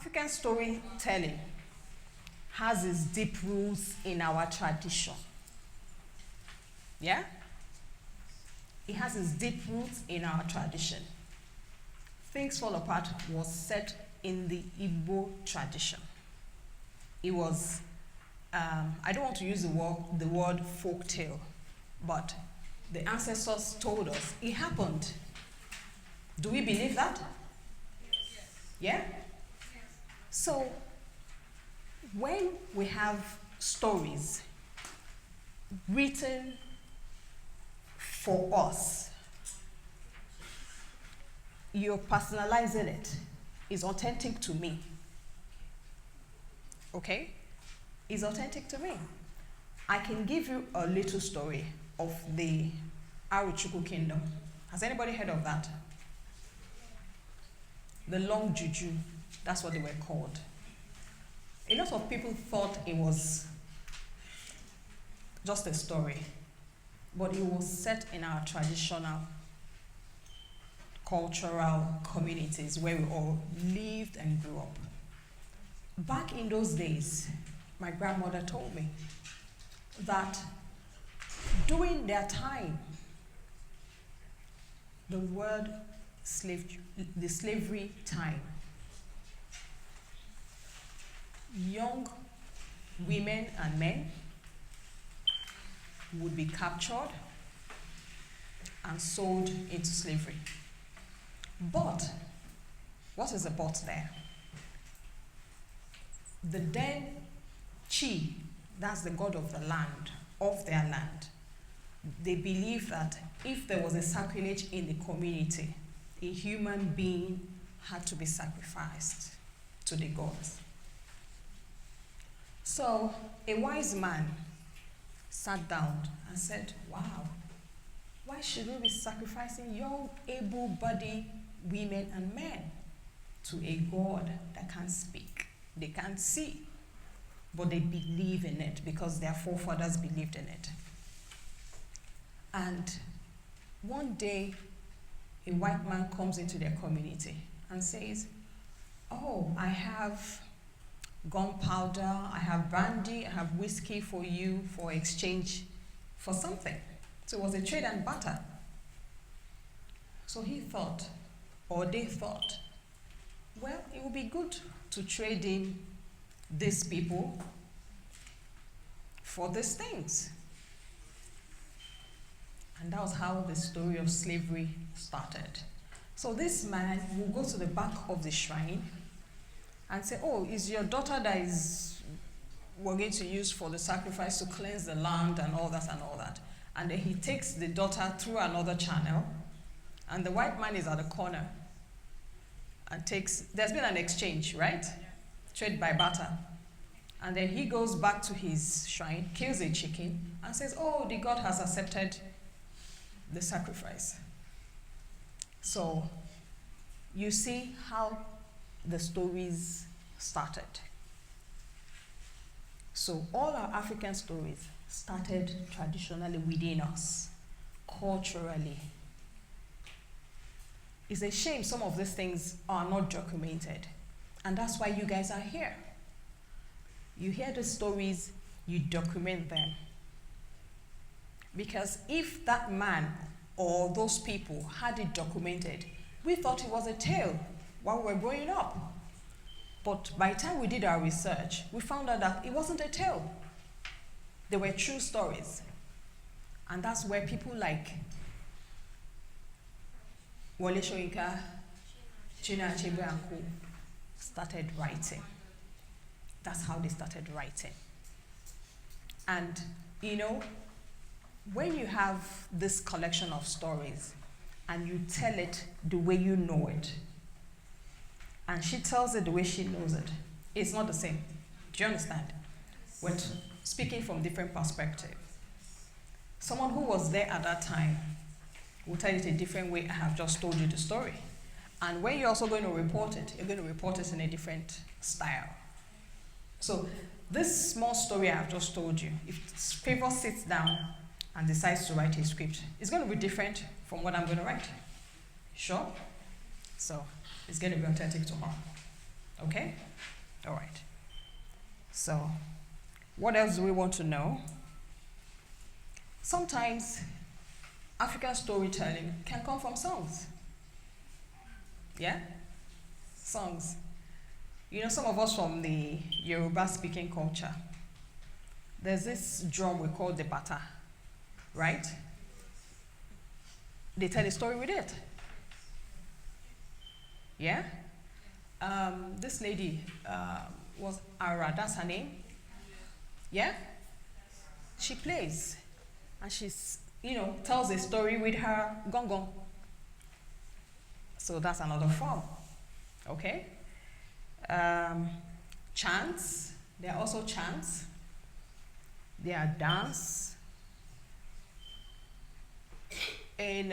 African storytelling has its deep roots in our tradition. Yeah? It has its deep roots in our tradition. Things Fall Apart was set in the Igbo tradition. It was, I don't want to use the word folk tale, but the ancestors told us it happened. Do we believe that? Yes. Yeah? Yes. So, when we have stories written for us, you're personalizing it. It's authentic to me. Okay? It's authentic to me. I can give you a little story of the Aruchuku kingdom. Has anybody heard of that? The long juju, that's what they were called. A lot of people thought it was just a story, but it was set in our traditional, cultural communities where we all lived and grew up. Back in those days, my grandmother told me that during their time, the slavery time, young women and men would be captured and sold into slavery. But, what is the but there? The then Chi, that's the god of the land, of their land, they believed that if there was a sacrilege in the community, a human being had to be sacrificed to the gods. So a wise man sat down and said, wow, why should we be sacrificing young, able-bodied women and men to a God that can't speak? They can't see, but they believe in it because their forefathers believed in it. And one day, a white man comes into their community and says, oh, I have gunpowder, I have brandy, I have whiskey for you for exchange for something. So it was a trade and barter. So he thought, or they thought, well, it would be good to trade in these people for these things. And that was how the story of slavery started. So this man will go to the back of the shrine and say, oh, is your daughter that we're going to use for the sacrifice to cleanse the land and all that and all that. And then he takes the daughter through another channel, and the white man is at the corner and there's been an exchange, right? Trade by barter. And then he goes back to his shrine, kills a chicken, and says, oh, the god has accepted the sacrifice. So you see how the stories started. So all our African stories started traditionally within us, culturally. It's a shame some of these things are not documented. And that's why you guys are here. You hear the stories, you document them. Because if that man or those people had it documented, we thought it was a tale while we were growing up. But by the time we did our research, we found out that it wasn't a tale. They were true stories. And that's where people like Wole Soyinka, Chinua Achebe and Co. started writing. That's how they started writing. And, you know, when you have this collection of stories and you tell it the way you know it, and she tells it the way she knows it, it's not the same. Do you understand? We're speaking from different perspectives. Someone who was there at that time will tell it a different way. I have just told you the story. And when you're also going to report it, you're going to report it in a different style. So this small story I have just told you, if Favor sits down and decides to write a script, it's going to be different from what I'm going to write. Sure? So it's going to be authentic to her. Okay? All right. So, what else do we want to know? Sometimes African storytelling can come from songs. Yeah? Songs. You know, some of us from the Yoruba speaking culture, there's this drum we call the bata, right? They tell a story with it. Yeah? This lady was Ara, that's her name. Yeah? She plays. And she's, tells a story with her gong gong. So that's another form. Okay? Chants. There are also chants. There are dance. In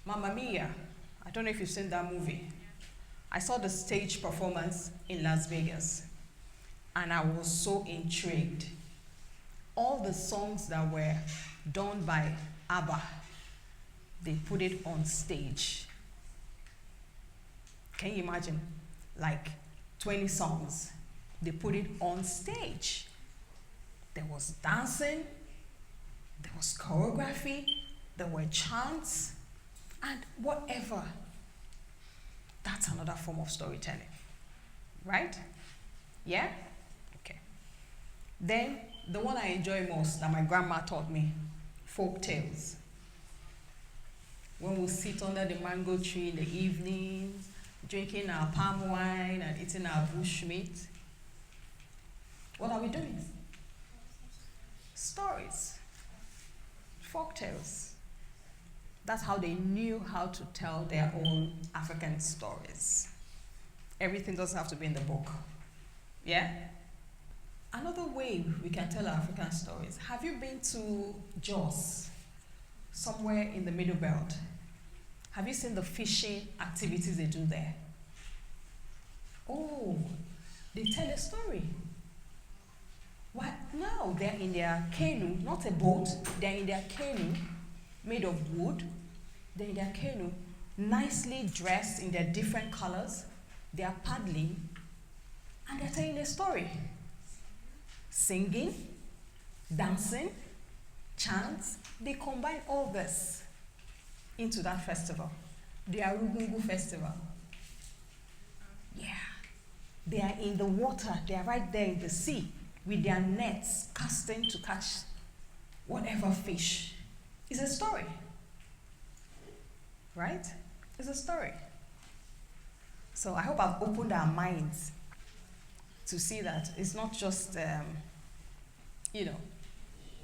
Mamma Mia, I don't know if you've seen that movie. I saw the stage performance in Las Vegas, and I was so intrigued. All the songs that were done by ABBA, they put it on stage. Can you imagine? Like 20 songs, they put it on stage. There was dancing, there was choreography, there were chants, and whatever. That's another form of storytelling, right? Yeah? Okay. Then, the one I enjoy most that my grandma taught me, folk tales. When we sit under the mango tree in the evenings, drinking our palm wine and eating our bushmeat, what are we doing? Stories. Folk tales. That's how they knew how to tell their own African stories. Everything doesn't have to be in the book. Yeah? Another way we can tell African stories. Have you been to Jos, somewhere in the Middle Belt? Have you seen the fishing activities they do there? Oh, they tell a story. What? No, they're in their canoe, not a boat. They're in their canoe, made of wood. They're in their canoe, nicely dressed in their different colors. They are paddling, and they're telling a story. Singing, dancing, chants. They combine all this into that festival, the Arugungu festival. Yeah. They are in the water. They are right there in the sea with their nets casting to catch whatever fish. It's a story. Right? It's a story. So I hope I've opened our minds to see that it's not just,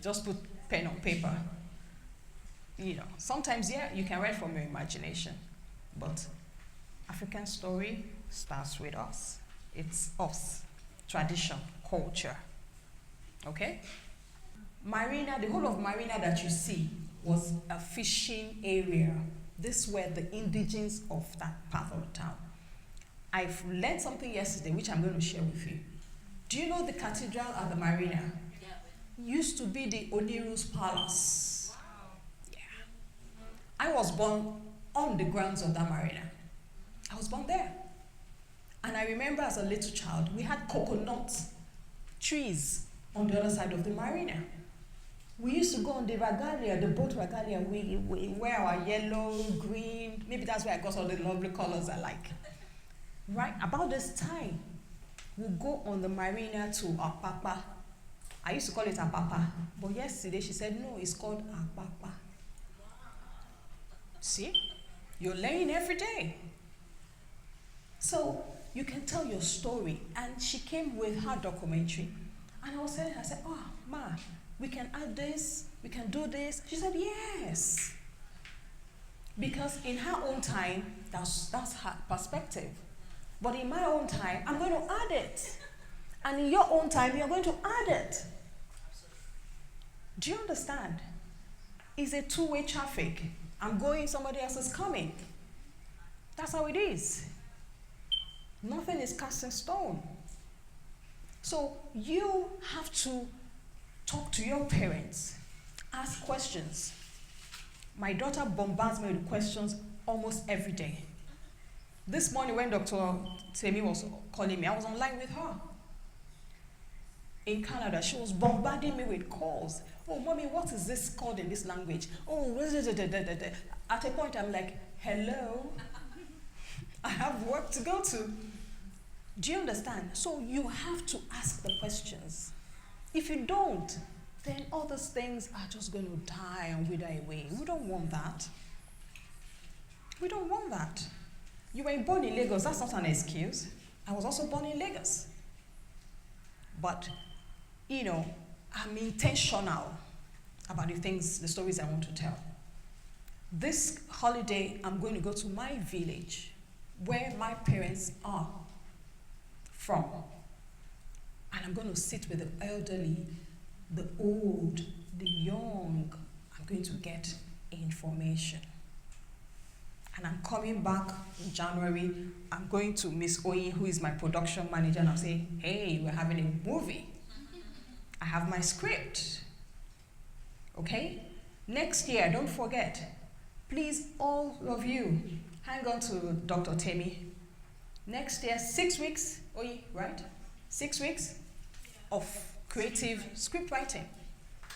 just put pen on paper. Sometimes, yeah, you can write from your imagination, but African story starts with us. It's us, tradition, culture. Okay? Marina, the whole of Marina that you see was a fishing area. These were the indigenes of that part of the town. I've learned something yesterday, which I'm going to share with you. Do you know the cathedral at the Marina? Used to be the Oniru's palace. Yeah. I was born on the grounds of that Marina. I was born there. And I remember as a little child, we had coconut trees on the other side of the Marina. We used to go on the regalia, the boat regalia. We wear our yellow, green. Maybe that's where I got all the lovely colors I like. Right about this time, we'll go on the Marina to Apapa. I used to call it Apapa, but yesterday she said, no, it's called Apapa. See? You're learning every day. So you can tell your story. And she came with her documentary. And I was telling her, I said, oh, Ma, we can add this, we can do this. She said, yes. Because in her own time, that's her perspective. But in my own time, I'm going to add it. And in your own time, you're going to add it. Do you understand? It's a two-way traffic. I'm going, somebody else is coming. That's how it is. Nothing is cast in stone. So you have to talk to your parents, ask questions. My daughter bombards me with questions almost every day. This morning when Dr. Temi was calling me, I was online with her. In Canada, she was bombarding me with calls. Oh, mommy, what is this called in this language? Oh, at a point I'm like, hello, I have work to go to. Do you understand? So you have to ask the questions. If you don't, then all those things are just going to die and wither away. We don't want that. We don't want that. You were born in Lagos, that's not an excuse. I was also born in Lagos. But, you know, I'm intentional about the things, the stories I want to tell. This holiday, I'm going to go to my village, where my parents are from. And I'm going to sit with the elderly, the old, the young. I'm going to get information. And I'm coming back in January. I'm going to Miss Oyin, who is my production manager, and I'll say, hey, we're having a movie. I have my script. Okay? Next year, don't forget, please, all of you, hang on to Dr. Temi. Next year, 6 weeks, Oyi, right? 6 weeks of creative script writing.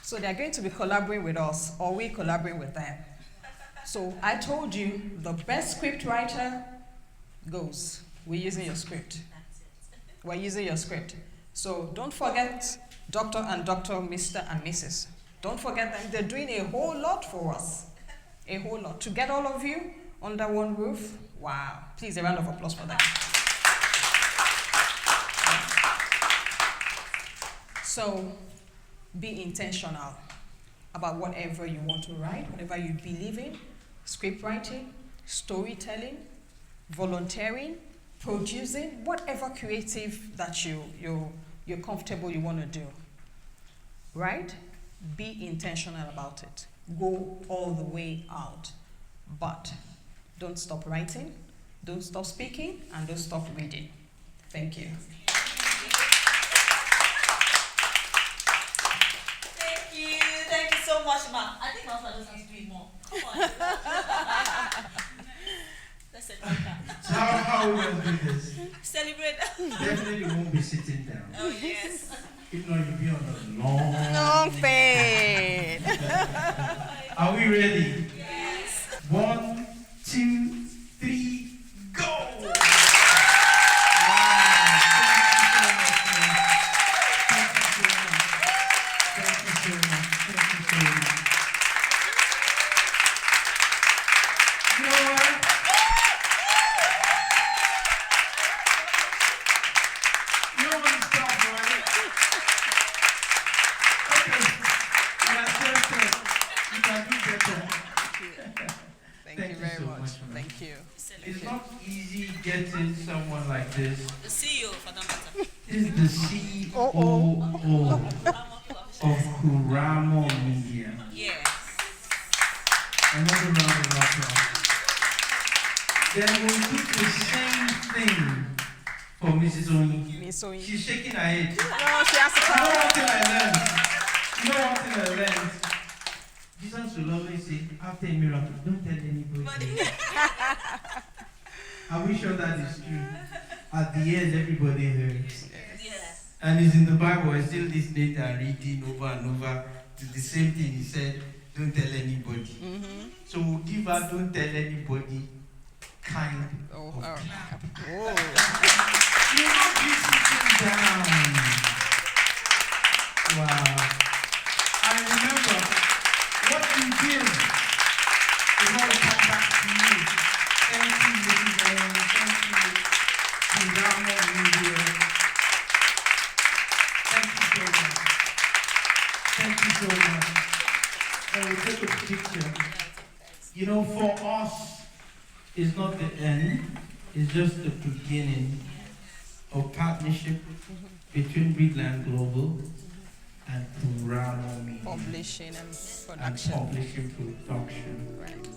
So they're going to be collaborating with us, or we collaborate with them. So I told you, the best script writer goes. We're using your script. We're using your script. So don't forget Dr. and Dr., Mr. and Mrs. Don't forget them. They're doing a whole lot for us. A whole lot. To get all of you under one roof, wow. Please, a round of applause for that. So be intentional about whatever you want to write, whatever you believe in. Script writing, storytelling, volunteering, producing, whatever creative that you're comfortable you want to do, right? Be intentional about it. Go all the way out. But don't stop writing, don't stop speaking, and don't stop reading. Thank you. Thank you so much, Ma. I think my just has to do more. Come on. Let's celebrate that. So how are we going to do this? Celebrate. Definitely won't be sitting down. Oh, yes. If not, you'll be on a long fade. Are we ready? Yes. 1, 2, 3, go! It's not easy getting someone like this. The CEO for that matter. This is the COO of Kuramo Media. Yes. Another round of applause. Then we'll do the same thing for Mrs. Oyin. Miss Oyin. She's shaking her head. No, she has to You come. know one thing I learned? You know one thing I learned? Jesus will always say, after a miracle, don't tell anybody. Are we sure that is true? At the end, everybody hears. Yes. And it's in the Bible, I still listening and reading over and over to the same thing. He said, don't tell anybody. Mm-hmm. So we'll give her don't tell anybody kind of clap. Oh. You won't be sitting down. Wow. And remember, what you do is going to come back to you. Thank you, Mrs. Owen. Thank you, Juliana. Thank you so much. Thank you so much. And we'll take a picture. You know, for us, it's not the end. It's just the beginning of partnership between Bigland Global and Kuramo Media. Publishing and production. And publishing production. Right.